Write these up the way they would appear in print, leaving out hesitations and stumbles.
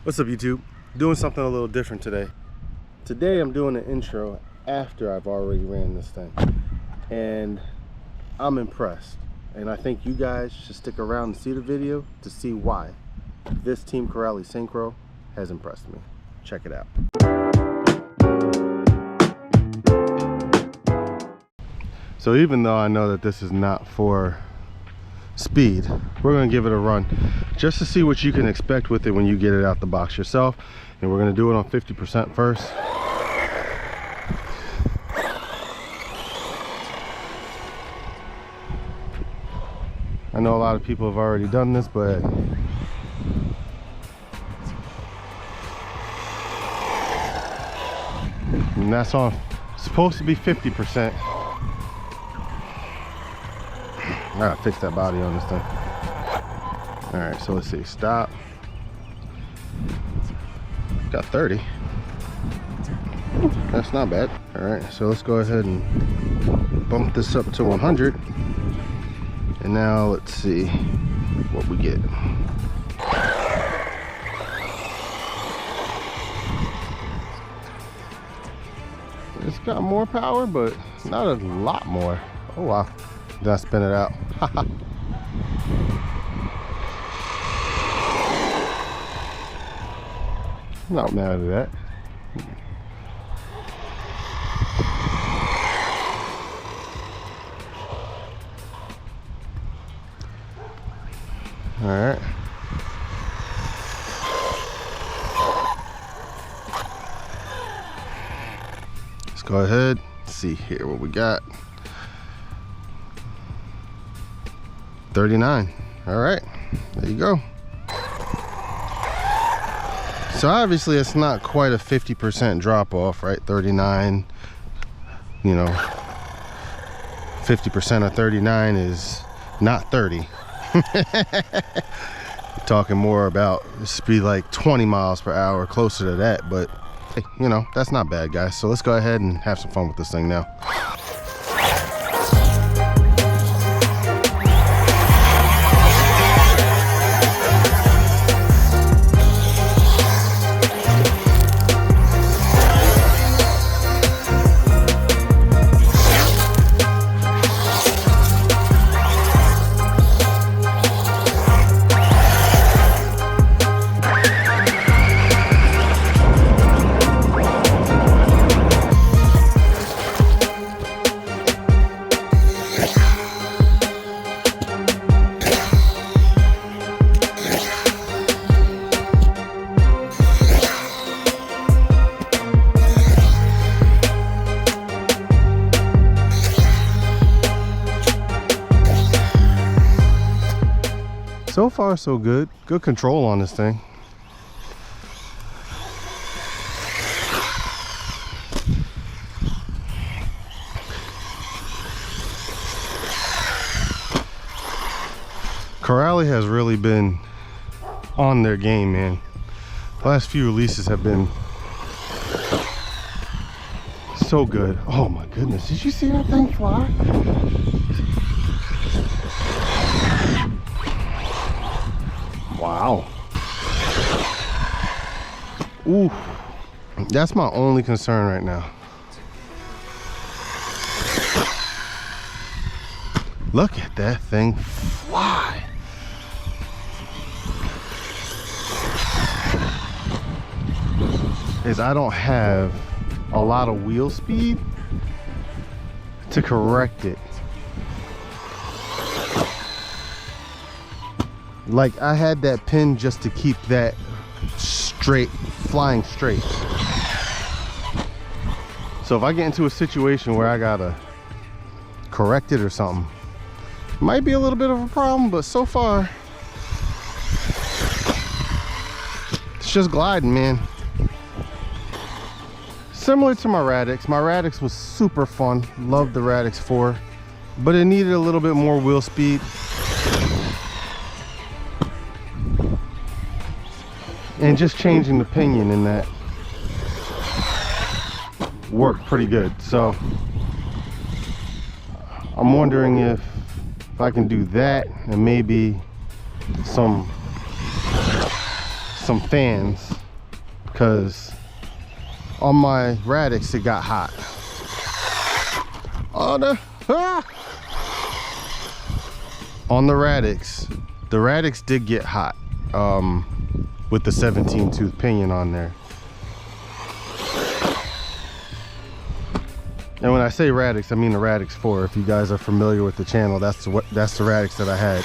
What's up, YouTube? Doing something a little different today. Today I'm doing an intro after I've already ran this thing, and I'm impressed, and I think you guys should stick around and see the video to see why this Team Corrali Syncro has impressed me. Check it out. So even though I know that this is not for speed, we're going to give it a run just to see what you can expect with it when you get it out the box yourself, and we're going to do it on 50% first. I know a lot of people have already done this, but and that's on supposed to be 50%. I gotta fix that body on this thing. All right, so let's see, stop. Got 30. That's not bad. All right, so let's go ahead and bump this up to 100. And now let's see what we get. It's got more power, but not a lot more. Oh wow. Then I spin it out. Not mad at that. All right. Let's go ahead, see here what we got. 39. All right, there you go. So obviously it's not quite a 50% drop off, right? 39, you know, 50% of 39 is not 30. Talking more about speed like 20 miles per hour, closer to that, but hey, you know, that's not bad, guys. So let's go ahead and have some fun with this thing now. So far so good. Good control on this thing. Corrali has really been on their game, man. The last few releases have been so good. Oh my goodness, did you see that thing fly? Wow. Ooh, that's my only concern right now. Look at that thing fly. Is I don't have a lot of wheel speed to correct it. Like, I had that pin just to keep that straight, flying straight. So if I get into a situation where I gotta correct it or something, it might be a little bit of a problem, but so far it's just gliding, man. Similar to my Radix. My Radix was super fun. Loved the Radix 4, but it needed a little bit more wheel speed. And just changing the pinion in that worked pretty good. So I'm wondering if I can do that and maybe some some fans, because on my Radix it got hot. On the Radix, the Radix did get hot with the 17 tooth pinion on there. And when I say Radix, I mean the Radix 4. If you guys are familiar with the channel, that's the Radix that I had,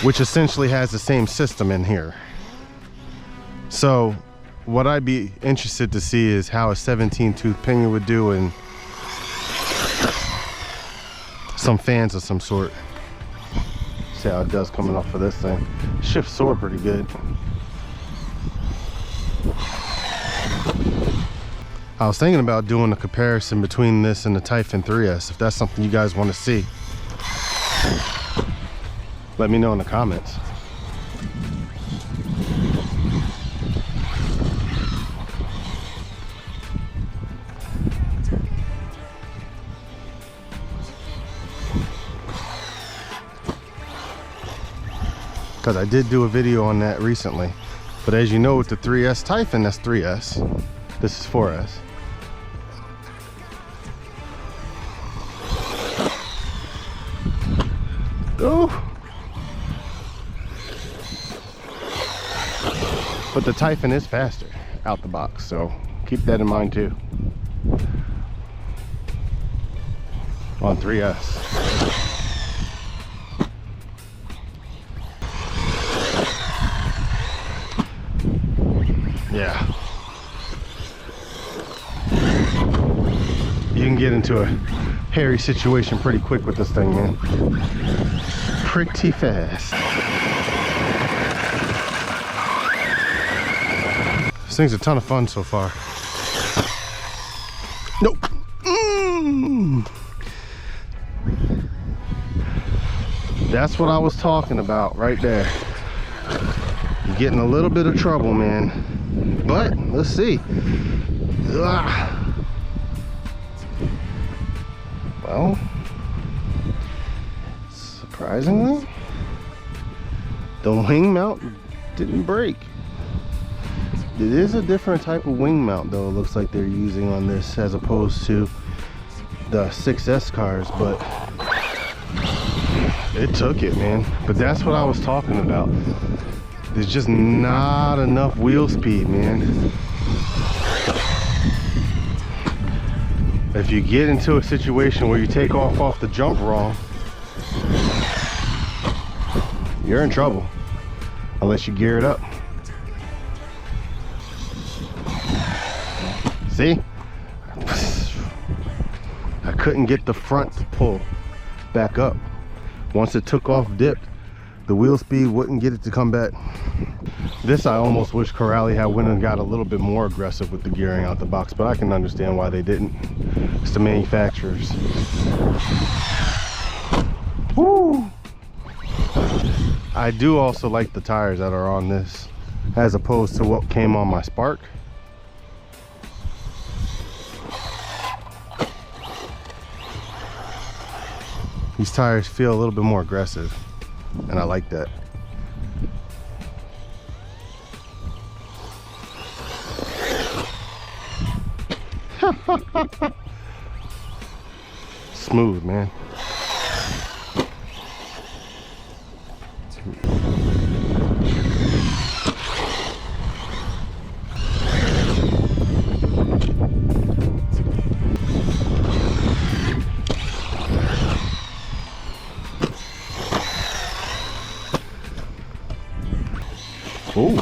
which essentially has the same system in here. So what I'd be interested to see is how a 17 tooth pinion would do and some fans of some sort. See how it does coming off of this thing. Shifts soar pretty good. I was thinking about doing a comparison between this and the Typhon 3S. If that's something you guys want to see, let me know in the comments. Because I did do a video on that recently. But as you know, with the 3S Typhon, that's 3S. This is 4S. Oh! But the Typhon is faster out the box, so keep that in mind too. On 3S. Yeah. You can get into a hairy situation pretty quick with this thing, man. Pretty fast. This thing's a ton of fun so far. Nope. That's what I was talking about right there. You're getting a little bit of trouble, man. But let's see. Well, surprisingly, the wing mount didn't break. It is a different type of wing mount though, it looks like they're using on this as opposed to the 6S cars, but it took it, man. But that's what I was talking about. There's just not enough wheel speed, man. If you get into a situation where you take off the jump wrong, you're in trouble unless you gear it up. See? I couldn't get the front to pull back up. Once it took off, dipped, the wheel speed wouldn't get it to come back. This I almost wish Corrali had went and got a little bit more aggressive with the gearing out the box, but I can understand why they didn't. It's the manufacturers. Woo! I do also like the tires that are on this as opposed to what came on my Spark. These tires feel a little bit more aggressive, and I like that. Smooth, man. Oh.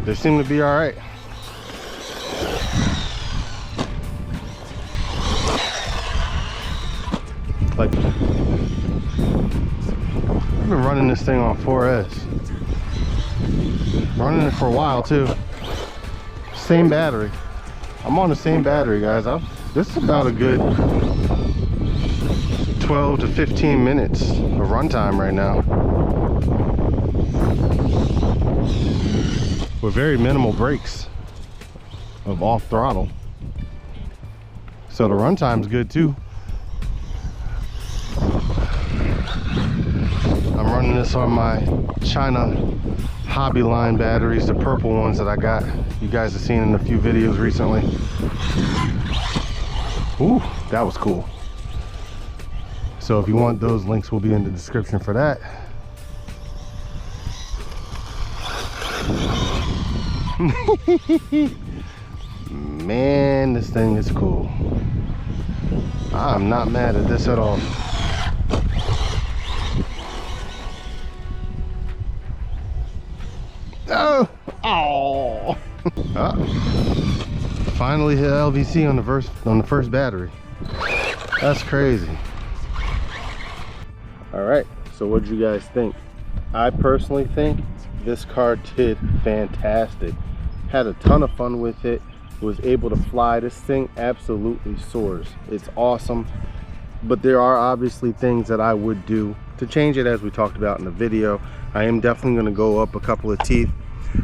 They seem to be all right. Like, I've been running this thing on 4S. Running it for a while too. Same battery. I'm on the same battery, guys. This is about a good 12 to 15 minutes of runtime right now. With very minimal brakes of off throttle. So the runtime's good too. I'm running this on my China Hobby Line batteries, the purple ones that I got. You guys have seen in a few videos recently. Ooh, that was cool. So if you want those, links will be in the description for that. Man, this thing is cool. I'm not mad at this at all. Oh, oh. Finally hit LVC on the first battery. That's crazy. All right, so what do you guys think? I personally think this car did fantastic. Had a ton of fun with it. Was able to fly. This thing absolutely soars. It's awesome. But there are obviously things that I would do to change it, as we talked about in the video. I am definitely going to go up a couple of teeth.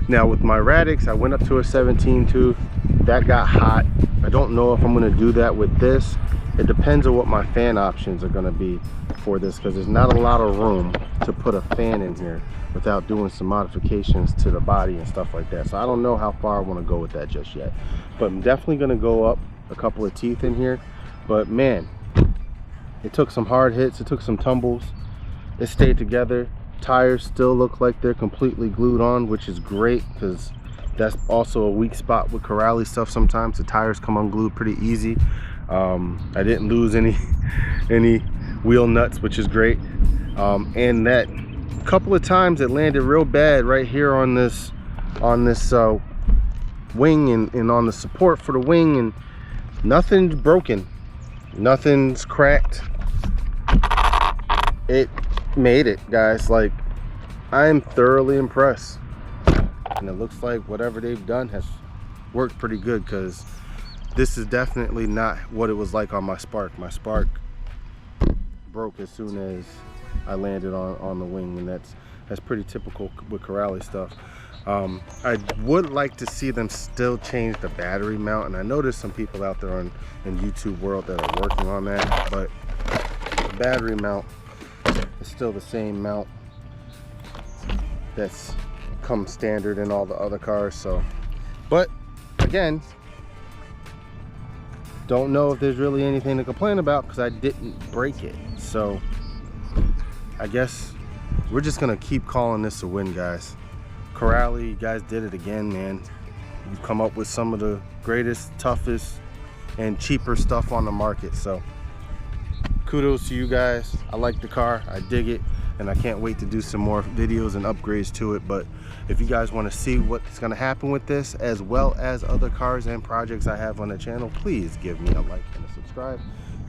Now with my Radix, I went up to a 17 tooth. That got hot. I don't know if I'm going to do that with this. It depends on what my fan options are going to be for this, because there's not a lot of room to put a fan in here without doing some modifications to the body and stuff like that. So I don't know how far I want to go with that just yet, but I'm definitely going to go up a couple of teeth in here. But man, it took some hard hits, it took some tumbles, it stayed together. Tires still look like they're completely glued on, which is great, because that's also a weak spot with Corrali stuff. Sometimes the tires come unglued pretty easy. I didn't lose any wheel nuts, which is great. And that couple of times it landed real bad right here on this wing and on the support for the wing, and nothing's broken, nothing's cracked. It made it, guys. Like, I am thoroughly impressed, and it looks like whatever they've done has worked pretty good, because this is definitely not what it was like on my Spark. My Spark broke as soon as I landed on the wing, and that's pretty typical with Corrali stuff. I would like to see them still change the battery mount, and I know there's some people out there in YouTube world that are working on that, but the battery mount is still the same mount that's come standard in all the other cars. So, but again, don't know if there's really anything to complain about, because I didn't break it. So I guess we're just gonna keep calling this a win, guys. Corrali, you guys did it again, man. You've come up with some of the greatest, toughest, and cheaper stuff on the market. So kudos to you guys. I like the car, I dig it, and I can't wait to do some more videos and upgrades to it. But if you guys want to see what's going to happen with this, as well as other cars and projects I have on the channel, please give me a like and a subscribe,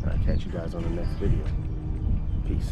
and I'll catch you guys on the next video. Peace.